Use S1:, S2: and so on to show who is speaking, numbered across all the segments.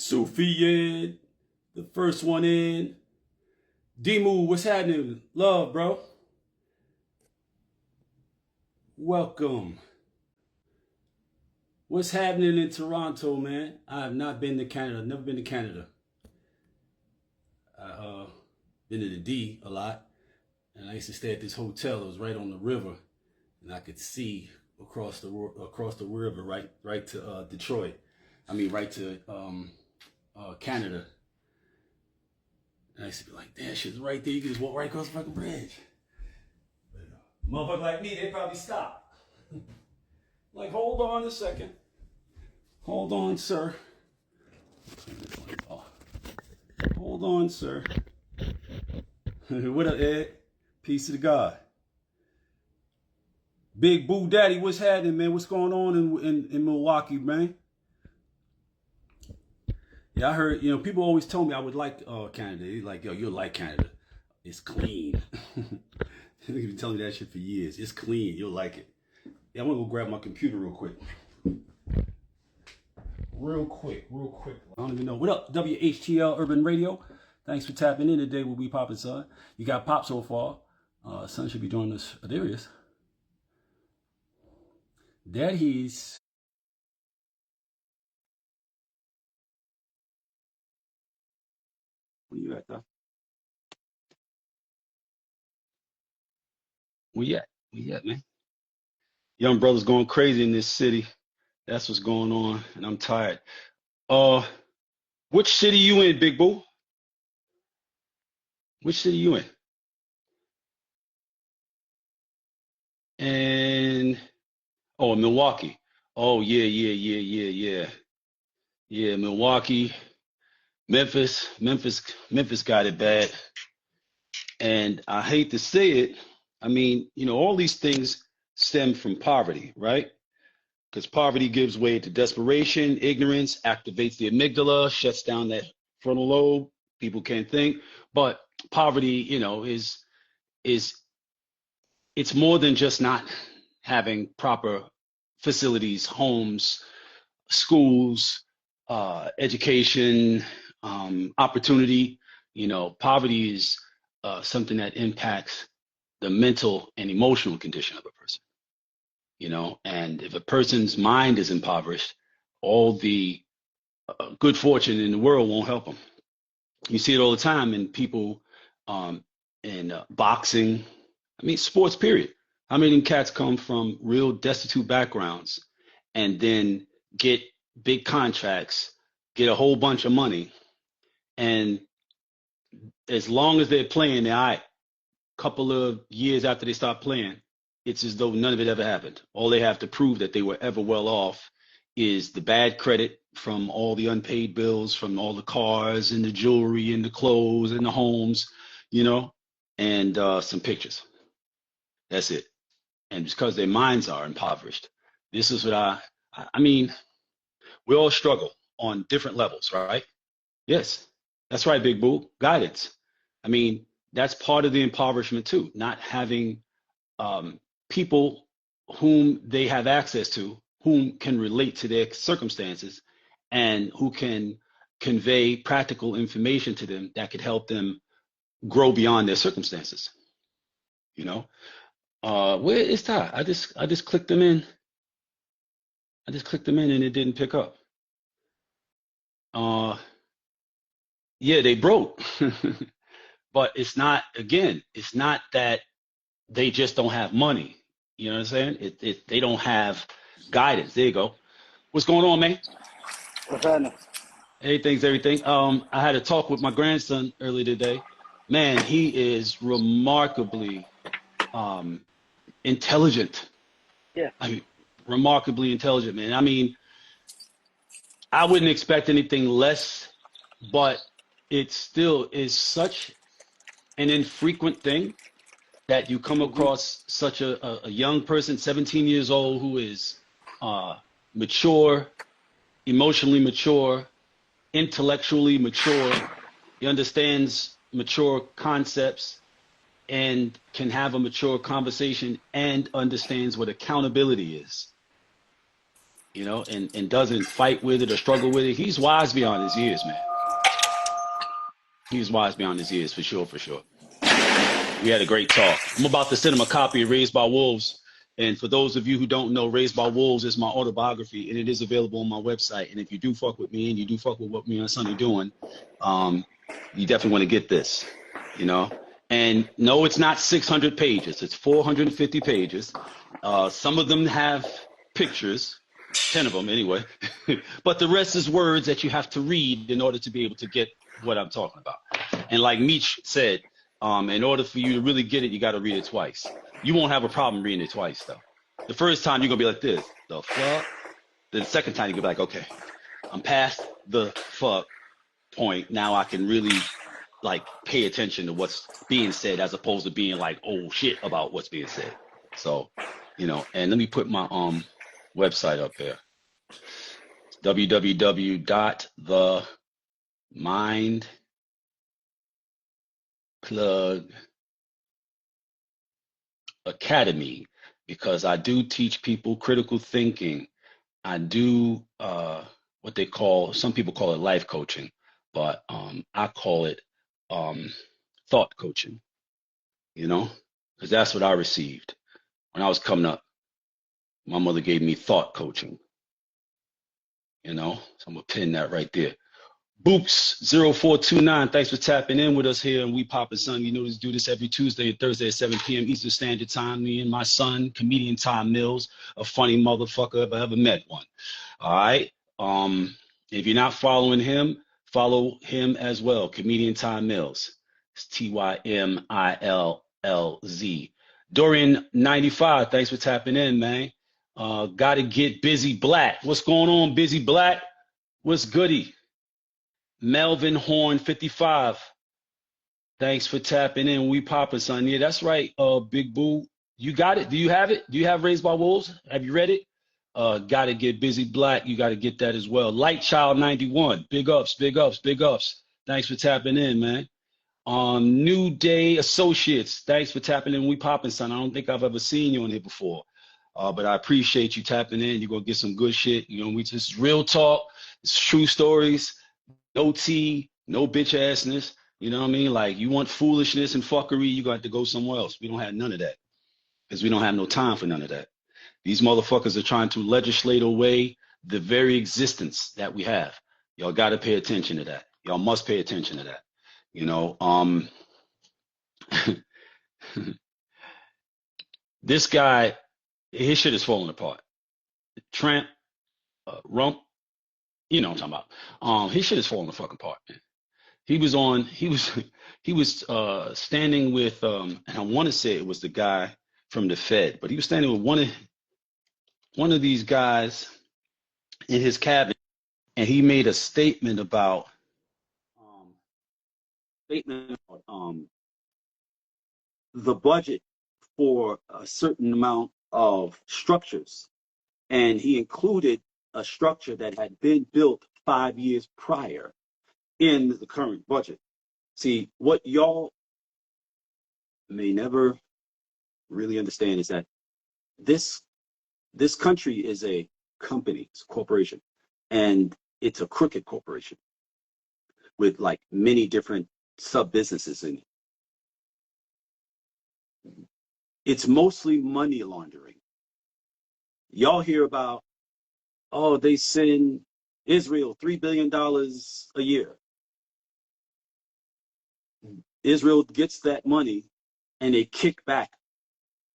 S1: Sufi in, the first one in. Dimu, what's happening? Love, bro. Welcome. What's happening in Toronto, man? I have not been to Canada. Never been to Canada. I been to the D a lot, and I used to stay at this hotel. It was right on the river, and I could see across the river, right to Detroit. I mean, right to Canada. And I used to be like, damn, shit's right there. You can just walk right across the fucking bridge. Motherfucker like me, they probably stop. Like, hold on a second. Hold on, sir. Hold on, sir. What up, Ed? Peace to the God. Big Boo Daddy, what's happening, man? What's going on in Milwaukee, man? Yeah, I heard, people always told me I would like Canada. They're like, yo, you'll like Canada. It's clean. They've been telling me that shit for years. It's clean. You'll like it. Yeah, I'm going to go grab my computer real quick. Real quick. I don't even know. What up, WHTL Urban Radio? Thanks for tapping in today. We'll be popping, son. You got Pop so far. Son should be joining us. There he is. There he's. Where you at, though? Where you at, man? Young brothers going crazy in this city. That's what's going on, and I'm tired. Which city you in, Big Boo? Which city you in? And Milwaukee. Oh yeah. Yeah, Milwaukee, Memphis got it bad. And I hate to say it. I mean, all these things stem from poverty, right? Because poverty gives way to desperation, ignorance, activates the amygdala, shuts down that frontal lobe. People can't think. But poverty, is it's more than just not having proper facilities, homes, schools, education, opportunity. Poverty is something that impacts the mental and emotional condition of a person. And if a person's mind is impoverished, all the good fortune in the world won't help them. You see it all the time in people in boxing. I mean, sports, period. How many cats come from real destitute backgrounds and then get big contracts, get a whole bunch of money, and as long as they're playing, they're all right. Couple of years after they stop playing, it's as though none of it ever happened. All they have to prove that they were ever well off is the bad credit from all the unpaid bills, from all the cars and the jewelry and the clothes and the homes, and some pictures. That's it. And because their minds are impoverished, this is what I mean, we all struggle on different levels, right? Yes, that's right, Big Boo. Guidance. I mean, that's part of the impoverishment too, not having people whom they have access to, whom can relate to their circumstances and who can convey practical information to them that could help them grow beyond their circumstances. Where is Ty? I just clicked them in. And it didn't pick up. Yeah, they broke. But it's not that they just don't have money. You know what I'm saying? They don't have guidance. There you go. What's going on, man?
S2: What's happening?
S1: Everything. I had a talk with my grandson earlier today. Man, he is remarkably intelligent.
S2: Yeah.
S1: I mean, remarkably intelligent, man. I mean, I wouldn't expect anything less, but it still is such an infrequent thing that you come across such a young person, 17 years old, who is mature, emotionally mature, intellectually mature. He understands mature concepts and can have a mature conversation and understands what accountability is. and doesn't fight with it or struggle with it, he's wise beyond his years, man. He's wise beyond his years, for sure, for sure. We had a great talk. I'm about to send him a copy of Raised by Wolves. And for those of you who don't know, Raised by Wolves is my autobiography, and it is available on my website. And if you do fuck with me and you do fuck with what me and Sonny doing, you definitely want to get this, you know. And no, it's not 600 pages. It's 450 pages. Some of them have pictures, 10 of them anyway. But the rest is words that you have to read in order to be able to get what I'm talking about. And like Meech said, in order for you to really get it, you got to read it twice. You won't have a problem reading it twice, though. The first time you're gonna be like this, the fuck. Then the second time you're gonna be like, okay, I'm past the fuck point. Now I can really like pay attention to what's being said, as opposed to being like, oh shit about what's being said. So, and let me put my website up here. www.themindplugacademy, because I do teach people critical thinking. I do what they call, some people call it life coaching, but I call it thought coaching, because that's what I received when I was coming up. My mother gave me thought coaching, so I'm gonna pin that right there. Boops0429, thanks for tapping in with us here and We Poppin' Son. You know, we do this every Tuesday and Thursday at 7 p.m. Eastern Standard Time. Me and my son, comedian Tom Mills, a funny motherfucker if I ever met one. All right. If you're not following him, follow him as well. Comedian Tom Mills. It's TYMILLZ. Dorian95, thanks for tapping in, man. Gotta get Busy Black. What's going on, Busy Black? What's goody? Melvin Horn 55. Thanks for tapping in. We Poppin' Son. Yeah, that's right. Big Boo. You got it? Do you have it? Do you have Raised by Wolves? Have you read it? Gotta get Busy Black. You gotta get that as well. Light Child 91. Big ups, big ups, big ups. Thanks for tapping in, man. New Day Associates. Thanks for tapping in. We Poppin' Son. I don't think I've ever seen you on here before. But I appreciate you tapping in. You're gonna get some good shit. We just real talk. It's true stories. No tea, no bitch assness. You know what I mean? Like, you want foolishness and fuckery, you got to go somewhere else. We don't have none of that, because we don't have no time for none of that. These motherfuckers are trying to legislate away the very existence that we have. Y'all got to pay attention to that. Y'all must pay attention to that. This guy, his shit is falling apart. Tramp, Rump, you know what I'm talking about. His shit is falling the fucking apart, man. He was standing with and I want to say it was the guy from the Fed, but he was standing with one of these guys in his cabin, and he made a statement about the budget for a certain amount of structures, and he included a structure that had been built 5 years prior in the current budget. See, what y'all may never really understand is that this country is a company, it's a corporation, and it's a crooked corporation with like many different sub businesses in it. It's mostly money laundering. Y'all hear about, oh, they send Israel $3 billion a year. Israel gets that money and they kick back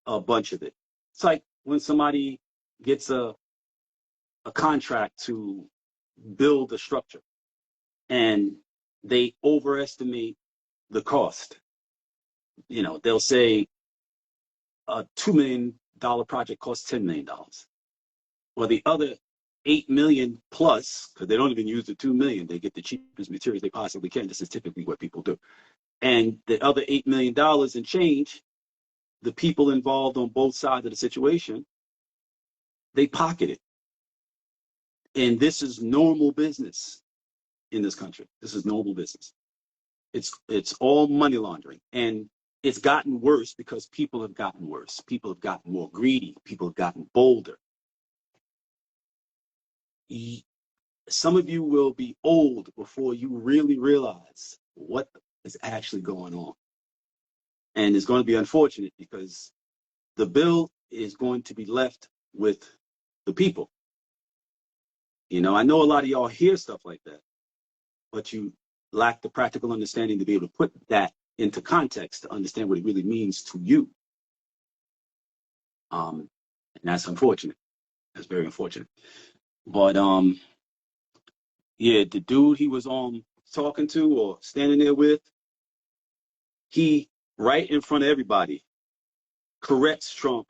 S1: a bunch of it. It's like when somebody gets a contract to build a structure and they overestimate the cost. They'll say a $2 million project costs $10 million. Or the other 8 million plus, because they don't even use the 2 million, they get the cheapest materials they possibly can. This is typically what people do. And the other $8 million and change, the people involved on both sides of the situation, they pocket it. And this is normal business in this country. This is normal business. It's all money laundering. And it's gotten worse because people have gotten worse. People have gotten more greedy. People have gotten bolder.
S3: some of you will be old before you really realize what is actually going on. And it's going to be unfortunate because the bill is going to be left with the people. You know, I know a lot of y'all hear stuff like that, but you lack the practical understanding to be able to put that into context to understand what it really means to you. And that's unfortunate. That's very unfortunate. But yeah, the dude he was talking to or standing there with, he right in front of everybody corrects Trump,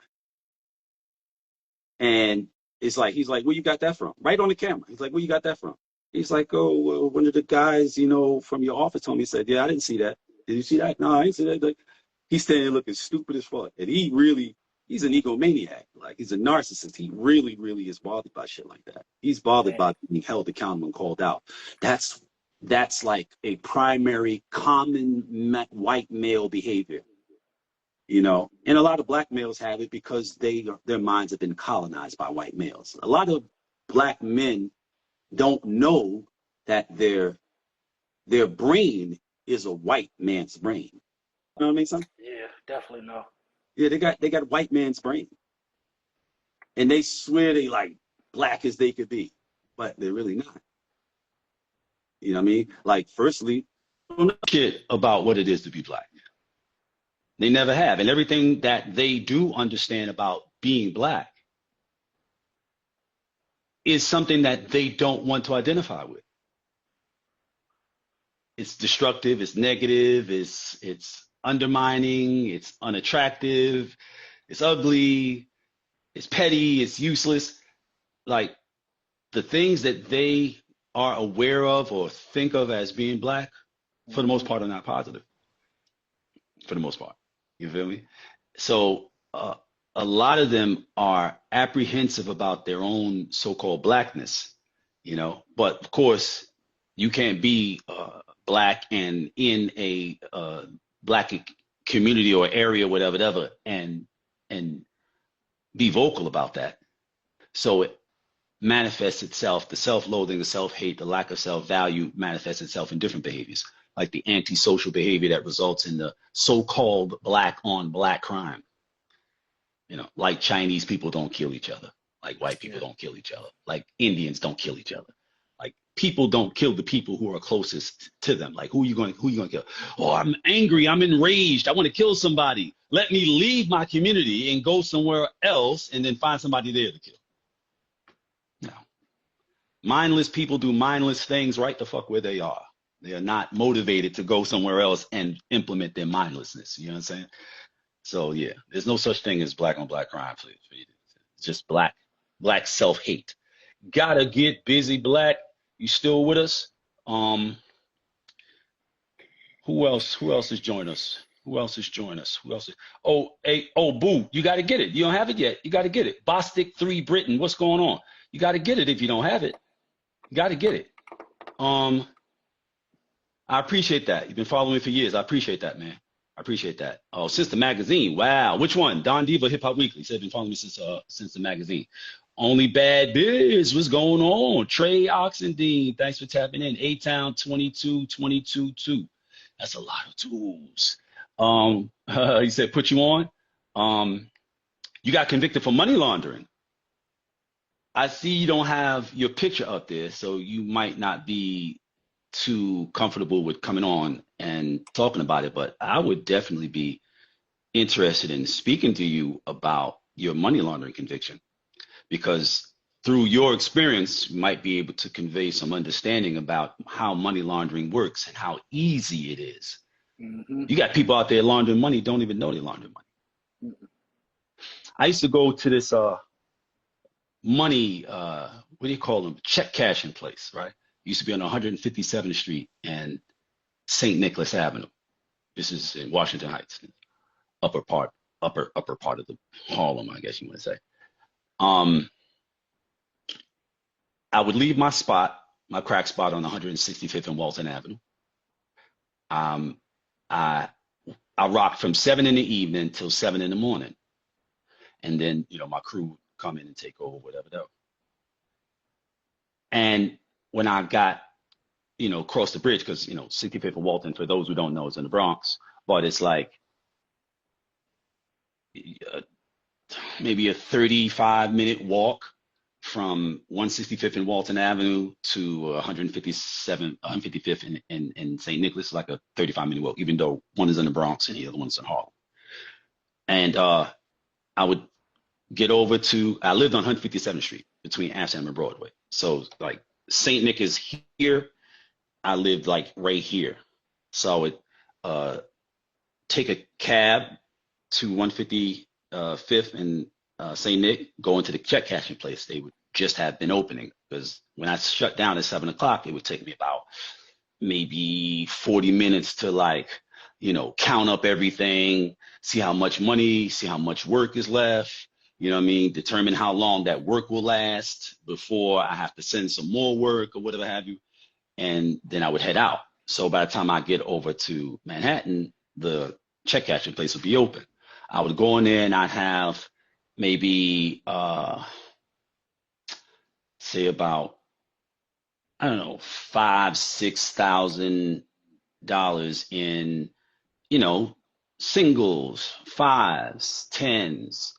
S3: and it's like he's like, "Where you got that from?" Right on the camera. He's like, "Where you got that from?" He's like, "Oh, well, one of the guys, you know, from your office told me." He said, "Yeah, I didn't see that. Did you see that?" "No, I didn't see that." Like, he's standing there looking stupid as fuck, and he's an egomaniac. Like, he's a narcissist. He really, really is bothered by shit like that. He's bothered by being held accountable and called out. That's like a primary common white male behavior. You know, and a lot of black males have it because their minds have been colonized by white males. A lot of black men don't know that their brain is a white man's brain. You know what I mean, son?
S2: Yeah, definitely no.
S3: Yeah, they got white man's brain, and they swear they like black as they could be, but they're really not. You know what I mean? Like, firstly,
S1: Shit about what it is to be black. They never have. And everything that they do understand about being black is something that they don't want to identify with. It's destructive, it's negative, it's undermining, it's unattractive, it's ugly, it's petty, it's useless. Like the things that they are aware of or think of as being black, for the most part, are not positive. For the most part, you feel me? So a lot of them are apprehensive about their own so-called blackness, you know. But of course, you can't be black and in a black community or area, whatever, and be vocal about that. So it manifests itself, the self-loathing, the self-hate, the lack of self-value manifests itself in different behaviors, like the antisocial behavior that results in the so-called black on black crime. You know, like Chinese people don't kill each other, like white people don't kill each other, like Indians don't kill each other. Like people don't kill the people who are closest to them. Like who are you going to kill? Oh, I'm angry, I'm enraged, I want to kill somebody. Let me leave my community and go somewhere else and then find somebody there to kill. No. Mindless people do mindless things right the fuck where they are. They are not motivated to go somewhere else and implement their mindlessness. You know what I'm saying? So yeah, there's no such thing as black on black crime for you. It's just black self-hate. Gotta get busy, black. You still with us? Who else? Who else has joined us? Who else has joined us? Who else? Oh, hey, oh, boo! You got to get it. You don't have it yet. You got to get it. Bostic 3 Britain. What's going on? You got to get it if you don't have it. You got to get it. I appreciate that. You've been following me for years. I appreciate that, man. I appreciate that. Oh, since the magazine. Wow. Which one? Don Diva Hip Hop Weekly. Said been following me since the magazine. Only Bad Biz. What's going on? Trey Oxendine. Thanks for tapping in. A-Town 22. That's a lot of tools. He said, put you on. You got convicted for money laundering. I see you don't have your picture up there, so you might not be too comfortable with coming on and talking about it, but I would definitely be interested in speaking to you about your money laundering conviction, because through your experience, you might be able to convey some understanding about how money laundering works and how easy it is. You got people out there laundering money, don't even know they're laundering money. I used to go to this money, what do you call them? Check cashing place, right? Used to be on 157th Street and St. Nicholas Avenue. This is in Washington Heights, upper part of the Harlem, I guess you want to say. I would leave my crack spot on 165th and Walton Avenue. I rocked from 7 in the evening till 7 in the morning. And then, you know, my crew would come in and take over, whatever though. And when I got, across the bridge, because, 65th and Walton, for those who don't know, is in the Bronx, but it's like uh, maybe a 35-minute walk from 165th and Walton Avenue to 155th and St. Nicholas, like a 35-minute walk, even though one is in the Bronx and the other one's in Harlem. And I would get over to, I lived on 157th Street between Amsterdam and Broadway. So like St. Nick is here. I lived like right here. So I would uh, take a cab to 155th and St. Nick, go into the check cashing place. They would just have been opening because when I shut down at 7 o'clock, it would take me about maybe 40 minutes to like, count up everything, see how much money, see how much work is left, you know what I mean? Determine how long that work will last before I have to send some more work or whatever have you. And then I would head out. So by the time I get over to Manhattan, the check cashing place would be open. I would go in there and I'd have maybe, say about, I don't know, $5,000, $6,000 in, singles, fives, tens,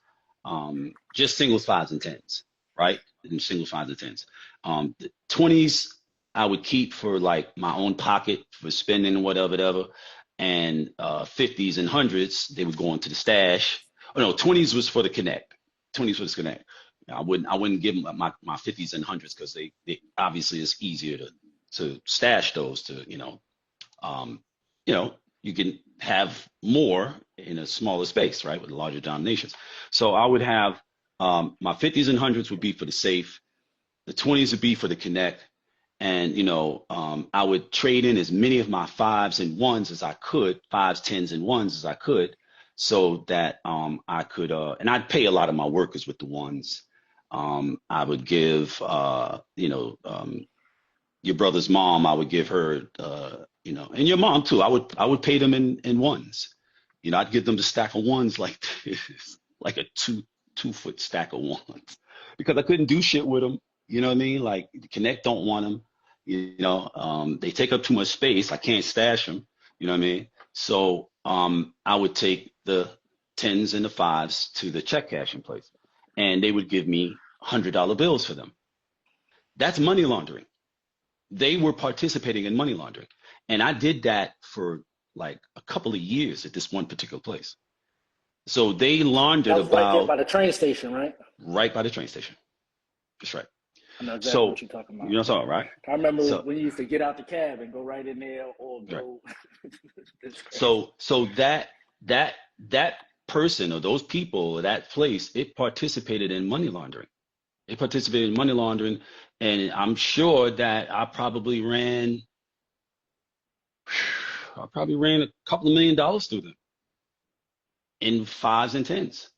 S1: just singles, fives, and tens, right? And singles, fives, and tens. The 20s I would keep for like my own pocket for spending whatever. And 50s and hundreds, they would go into the stash. Oh no, 20s was for the connect. 20s was the connect. I wouldn't give them my 50s and hundreds because they obviously it's easier to stash those to, um, you can have more in a smaller space, right, with larger denominations. So I would have my 50s and hundreds would be for the safe, the 20s would be for the connect, and I would trade in as many of my fives and ones as I could, fives, tens, and ones as I could, so that I could, and I'd pay a lot of my workers with the ones. I would give, your brother's mom, I would give her, and your mom too. I would pay them in ones. I'd give them the stack of ones like this, like a 2 foot stack of ones, because I couldn't do shit with them. You know what I mean? Like Connect don't want them. They take up too much space. I can't stash them. You know what I mean? So I would take the tens and the fives to the check cashing place, and they would give me $100 bills for them. That's money laundering. They were participating in money laundering. And I did that for like a couple of years at this one particular place. So they laundered
S2: That was right there by
S1: about
S2: the train station, right?
S1: right by the train station. That's right.
S2: I know exactly
S1: So,
S2: what you're talking
S1: you
S2: about.
S1: know what I'm talking about, right?
S2: I remember
S1: So,
S2: when you used to get out the cab and go right in there or
S1: right.
S2: go. It's crazy.
S1: So that person or those people or that place, it participated in money laundering. It participated in money laundering. And I'm sure that I probably ran a couple of $1 million through them in fives and tens.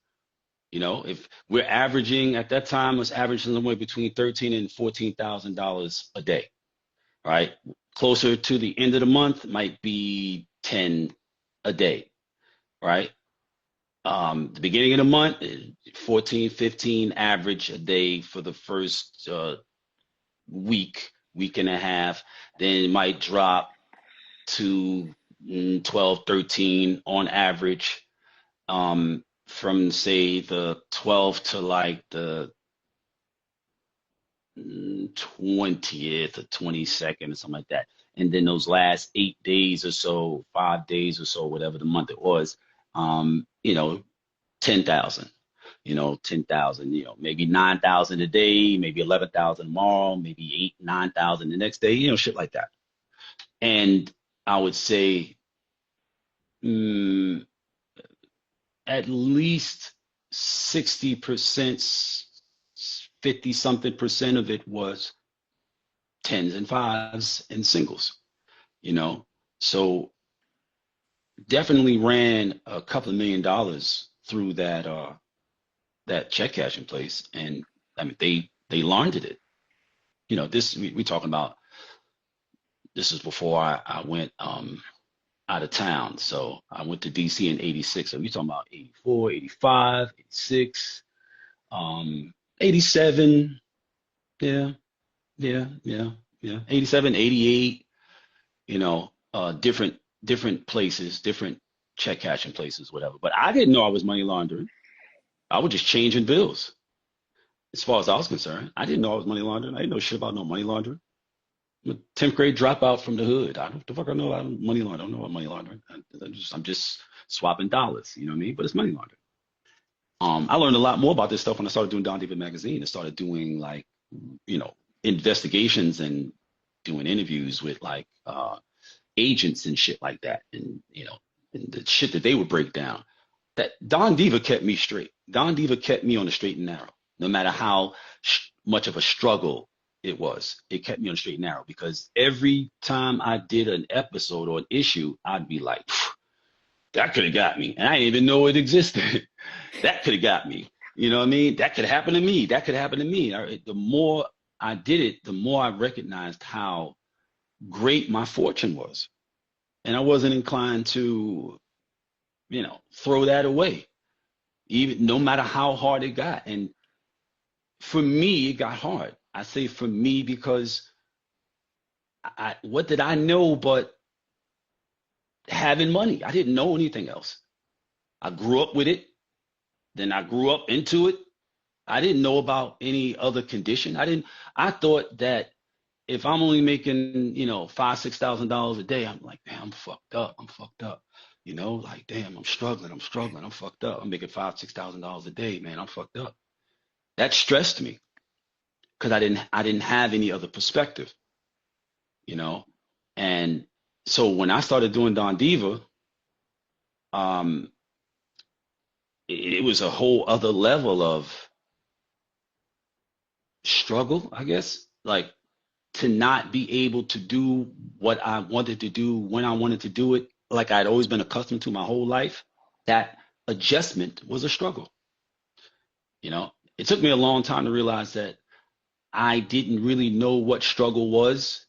S1: If we're averaging at that time, was averaging somewhere between $13,000 and $14,000 a day, right? Closer to the end of the month might be 10 a day, right? The beginning of the month, 14, 15 average a day for the first week and a half. Then it might drop to 12, 13 on average, from say the 12th to like the 20th or 22nd or something like that. And then those last 8 days or so, 5 days or so, whatever the month it was, 10,000, 10,000, maybe 9,000 a day, maybe 11,000 tomorrow, maybe 8, 9,000 the next day, shit like that. And I would say, mm, at least 60%, 50 something percent of it was tens and fives and singles, you know. So definitely ran a couple of $1 million through that check cashing place. And I mean they laundered it. This we talking about, this is before I went out of town. So I went to DC in 86. So we talking about 84, 85, 86, 87. Yeah. Yeah, yeah, yeah. 87, 88. You know, different places, different check cashing places, whatever. But I didn't know I was money laundering. I was just changing bills. As far as I was concerned, I didn't know I was money laundering. I didn't know shit about no money laundering. I'm a 10th grade dropout from the hood. I don't the fuck I know about money laundering. I don't know about money laundering. I'm just swapping dollars. You know what I mean? But it's money laundering. I learned a lot more about this stuff when I started doing Don David magazine and started doing like, you know, investigations and doing interviews with like agents and shit like that, and you know, and the shit that they would break down. That Don Diva kept me straight. Don Diva kept me on the straight and narrow, no matter how much of a struggle it was. It kept me on the straight and narrow because every time I did an episode or an issue, I'd be like, that could have got me, and I didn't even know it existed. That could have got me. You know what I mean? That could happen to me. That could happen to me. The more I did it, the more I recognized how great my fortune was, and I wasn't inclined to, you know, throw that away, even no matter how hard it got. And for me, it got hard. I say for me because what did I know but having money? I didn't know anything else. I grew up with it. Then I grew up into it. I didn't know about any other condition. I thought that if I'm only making, you know, $5,000, $6,000 a day, I'm like, damn, I'm fucked up. I'm fucked up. You know, like, damn, I'm struggling. I'm struggling. I'm fucked up. I'm making $5,000, $6,000 a day, man. I'm fucked up. That stressed me because I didn't have any other perspective, you know. And so when I started doing Don Diva, um, it was a whole other level of struggle, I guess. Like to not be able to do what I wanted to do when I wanted to do it, like I'd always been accustomed to my whole life. That adjustment was a struggle. You know, it took me a long time to realize that I didn't really know what struggle was.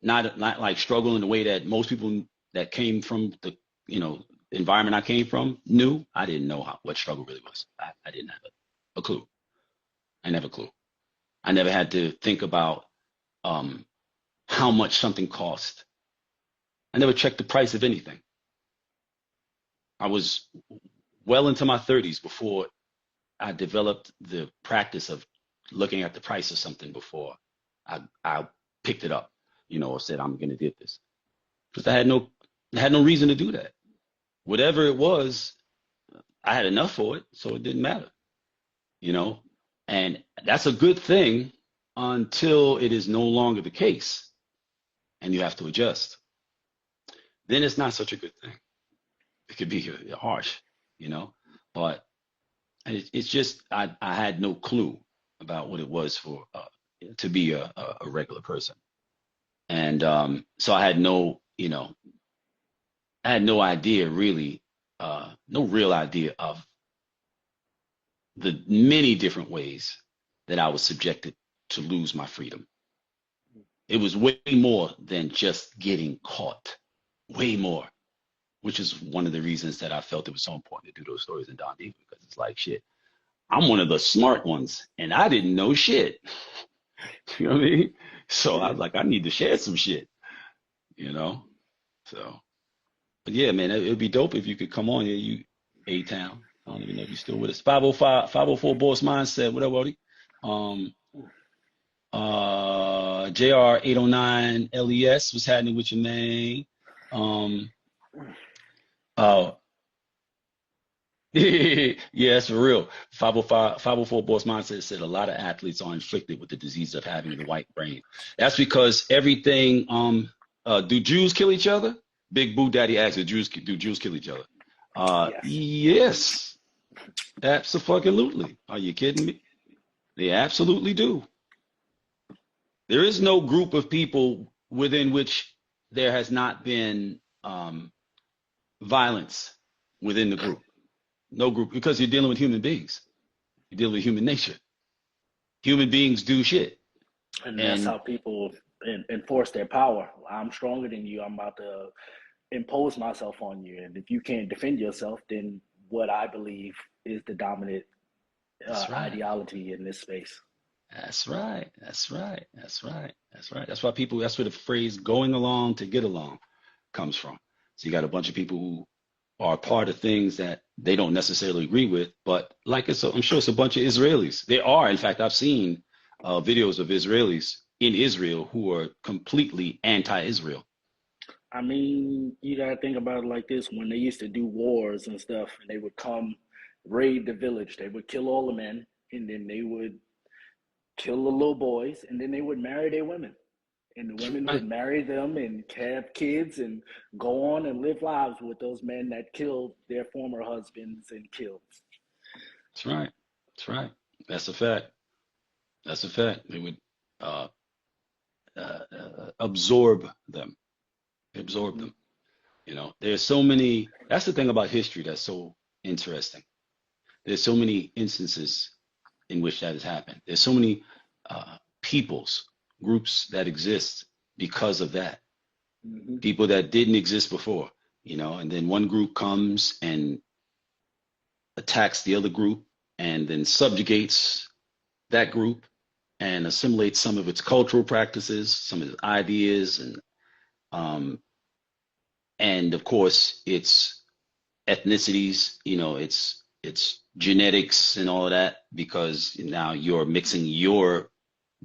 S1: Not like struggle in the way that most people that came from the, you know, environment I came from knew. I didn't know what struggle really was. I didn't have a clue. I never clue. I never had to think about um, how much something cost. I never checked the price of anything. I was well into my 30s before I developed the practice of looking at the price of something before I picked it up, you know, or said I'm going to get this because I had no reason to do that. Whatever it was, I had enough for it, so it didn't matter, you know. And that's a good thing until it is no longer the case, and you have to adjust. Then it's not such a good thing. It could be harsh, you know. But it's just I had no clue about what it was for to be a regular person, and so I had no, you know, I had no idea really, no real idea of the many different ways that I was subjected to lose my freedom. It was way more than just getting caught, way more, which is one of the reasons that I felt it was so important to do those stories in Don Diva because it's like shit. I'm one of the smart ones, and I didn't know shit. You know what I mean? So I was like, I need to share some shit, you know? So, but yeah, man, it'd be dope if you could come on here, you A-Town. I don't even know if you're still with us. 505, 504 Boss Mindset. What up, Wody? Um, JR 809 LES. What's happening with your man? Um, uh, yeah, that's for real. 505, 504 Boss Mindset said a lot of athletes are inflicted with the disease of having the white brain. That's because everything, do Jews kill each other? Big Boo Daddy asked, do Jews kill each other?
S2: Yes.
S1: Yes, absolutely. Are you kidding me? They absolutely do. There is no group of people within which there has not been violence within the group. No group, because you're dealing with human beings. You're dealing with human nature. Human beings do shit.
S2: And that's
S1: And
S2: how people enforce their power. I'm stronger than you. I'm about to impose myself on you. And if you can't defend yourself, then what I believe is the dominant
S1: that's right.
S2: ideology in this space.
S1: That's right. That's right. That's right. That's right. That's why people, that's where the phrase going along to get along comes from. So you got a bunch of people who are part of things that they don't necessarily agree with, but like I'm sure it's a bunch of Israelis. There are, in fact, I've seen videos of Israelis in Israel who are completely anti-Israel.
S2: I mean, you gotta think about it like this: when they used to do wars and stuff, and they would come raid the village, they would kill all the men, and then they would kill the little boys, and then they would marry their women, and the women would
S1: Right.
S2: marry them and have kids and go on and live lives with those men that killed their former husbands and killed.
S1: That's right. That's right. That's a fact. That's a fact. They would uh, absorb them. Absorb
S2: Mm-hmm.
S1: them. You know, there's so many. That's the thing about history that's so interesting. There's so many instances in which that has happened. There's so many peoples, groups that exist because of that.
S2: Mm-hmm.
S1: People that didn't exist before, you know, and then one group comes and attacks the other group and then subjugates that group and assimilates some of its cultural practices, some of its ideas, um, and of course its ethnicities, you know, its genetics and all of that, because now you're mixing your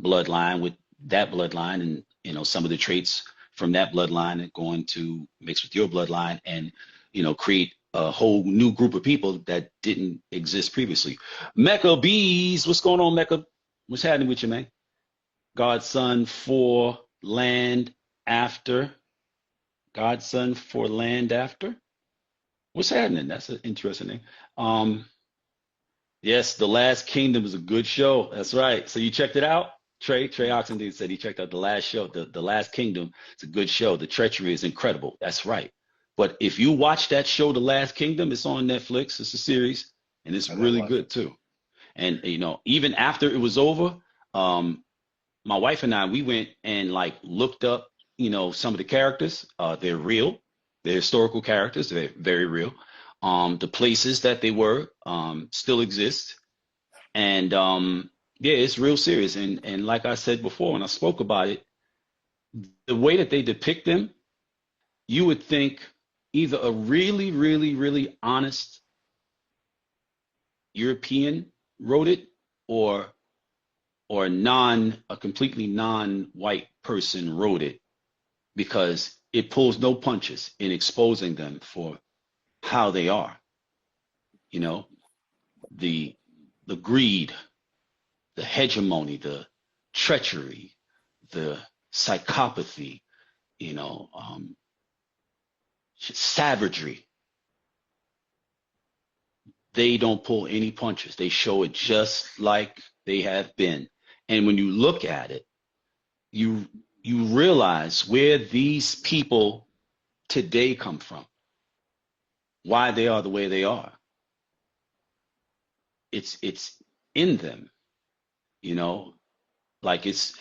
S1: bloodline with that bloodline, and you know some of the traits from that bloodline are going to mix with your bloodline, and you know create a whole new group of people that didn't exist previously. Mecca Bees, what's going on, Mecca? What's happening with you, man? Godson for land after. Godson for land after. What's happening? That's an interesting name. Um, yes, The Last Kingdom is a good show. That's right. So you checked it out? Trey Oxenden said he checked out the last show, the Last Kingdom. It's a good show. The treachery is incredible. That's right. But if you watch that show, The Last Kingdom, it's on Netflix. It's a series, and it's
S2: I gotta
S1: really
S2: watch it.
S1: good too. And you know, even after it was over, um, my wife and I, we went and like looked up, you know, some of the characters. They're real. They're historical characters. They're very real. The places that they were still exist. And yeah, it's real serious. And like I said before, when I spoke about it, the way that they depict them, you would think either a really, really, really honest European wrote it, or a completely non-white person wrote it, because it pulls no punches in exposing them for how they are. You know, the greed, the hegemony, the treachery, the psychopathy, you know, savagery. They don't pull any punches. They show it just like they have been. And when you look at it, you realize where these people today come from, why they are the way they are. It's in them, you know, like it's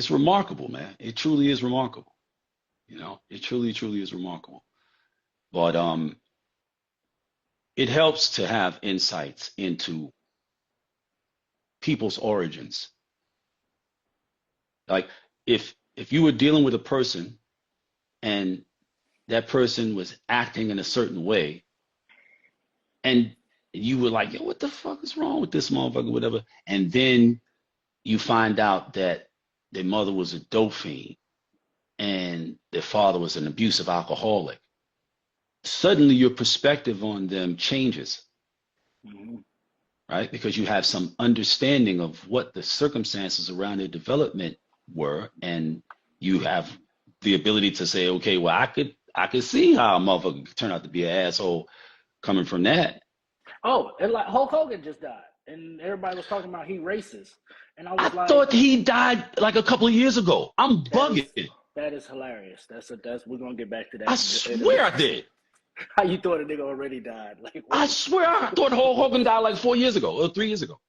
S1: remarkable, man. It truly is remarkable. You know, it truly, truly is remarkable. But it helps to have insights into people's origins. Like if you were dealing with a person and that person was acting in a certain way, and you were like, yo, what the fuck is wrong with this motherfucker, whatever. And then you find out that their mother was a dope fiend and their father was an abusive alcoholic. Suddenly your perspective on them changes,
S2: Mm-hmm.
S1: right? Because you have some understanding of what the circumstances around their development were, and you have the ability to say, okay, well, I could see how a motherfucker could turn out to be an asshole coming from that.
S2: Oh, and like Hulk Hogan just died, and everybody was talking about he racist, and I
S1: I
S2: was like,
S1: thought he died like a couple of years ago. I'm
S2: that is
S1: bugging.
S2: that is hilarious. That's we're gonna get back to
S1: I
S2: that in a
S1: swear I
S2: minute.
S1: did.
S2: How you thought a nigga already died? Like
S1: I
S2: what?
S1: swear I thought Hulk Hogan died like 4 years ago or 3 years ago.